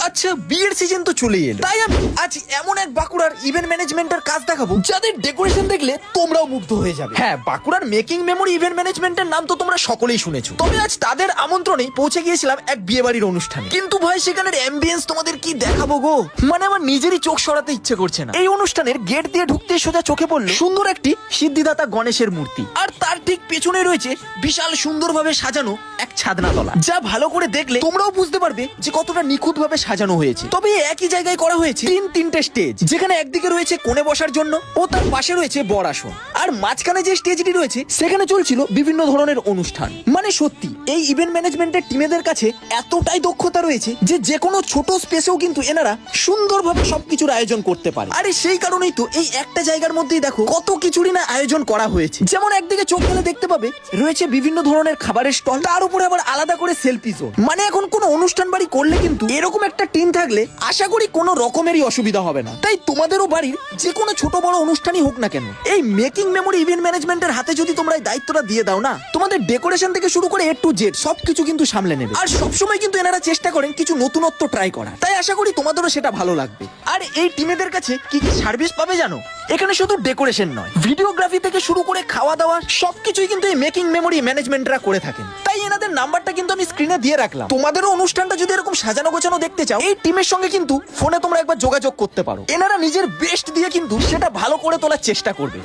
আচ্ছা বিয়ের সিজন তো চলেই এলো, তাই আমি আজ এমন এক বাঁকুড়ার ইভেন্ট ম্যানেজমেন্টের কাজ দেখাবো যাদের ডেকোরেশন দেখলে তোমরাও মুগ্ধ হয়ে যাবে। হ্যাঁ, বাঁকুড়ার মেকিং মেমোরি ইভেন্ট ম্যানেজমেন্টের নাম তো তোমরা সকলেই শুনেছো। তবে আজ তাদের আমন্ত্রণেই পৌঁছে গিয়েছিলাম এক বিয়ে বাড়ির অনুষ্ঠানে। কিন্তু ভাই সেখানের অ্যাম্বিয়েন্স তোমাদের কি দেখাবো গো, মানে আমার নিজেরই চোখ সরাতে ইচ্ছে করছে না। এই অনুষ্ঠানের গেট দিয়ে ঢুকতে সোজা চোখে পড়লো সুন্দর একটি সিদ্ধিদাতা গণেশের মূর্তি, আর তার ঠিক পেছনে রয়েছে বিশাল সুন্দরভাবে সাজানো এক ছাদনা তলা, যা ভালো করে দেখলে তোমরাও বুঝতে পারবে যে কতটা নিখুঁত ভাবে সাজানো হয়েছে। তবে একই জায়গায় করা হয়েছে তিনটে স্টেজ, যেখানে একদিকে রয়েছে কোণে বসার জন্য ও তার পাশে রয়েছে বর আসন, আর মাঝখানে যে স্টেজটি রয়েছে সেখানে চলছিল বিভিন্ন ধরনের অনুষ্ঠান। মানে সত্যি এই ইভেন্ট ম্যানেজমেন্টের টিমেদের কাছে এতটাই দক্ষতা রয়েছে যে কোনো ছোট স্পেসেও কিন্তু এনারা সুন্দরভাবে সবকিছুর আয়োজন করতে পারে। আরে সেই কারণেই তো এই একটা জায়গার মধ্যেই দেখো কত কিছুরই না আয়োজন করা হয়েছে। যেমন একদিকে চোখ মেলে দেখতে পাবে রয়েছে বিভিন্ন ধরনের খাবারের স্টল, তার উপরে আবার আলাদা করে সেলফি জোন। মানে এখন কোনো অনুষ্ঠান বাড়ি করলে কিন্তু এরকম একটা টিম থাকলে আশা করি কোনো রকমেরই অসুবিধা হবে না। তাই তোমাদেরও বাড়ির যে কোনো ছোট বড় অনুষ্ঠানই হোক না কেন, এই মেকিং মেমোরি ইভেন্ট ম্যানেজমেন্টের হাতে যদি তোমরা এই দায়িত্বটা দিয়ে দাও না, তোমাদের ডেকোরেশন থেকে শুরু করে A to Z সবকিছু কিন্তু সামলে নেবে। আর সবসময় কিন্তু এনারা চেষ্টা করেন কিছু নতুনত্ব ট্রাই করা, তাই আশা করি তোমাদেরও সেটা ভালো লাগবে। আর এই টিমেদের কাছে কি কি সার্ভিস পাবে জানো? এখানে শুধু ডেকোরেশন নয়, ভিডিওগ্রাফি থেকে শুরু করে খাওয়া দাওয়া সবকিছুই কিন্তু এই মেকিং মেমোরি ম্যানেজমেন্টরা করে থাকেন। তাই এনাদের নাম্বারটা কিন্তু আমি স্ক্রিনে দিয়ে রাখলাম। তোমাদেরও অনুষ্ঠানটা যদি এরকম সাজানো গোছানো দেখতে চাও, এই টিমের সঙ্গে কিন্তু ফোনে তোমরা একবার যোগাযোগ করতে পারো। এনারা নিজের বেস্ট দিয়ে কিন্তু সেটা ভালো করে তোলার চেষ্টা করবে।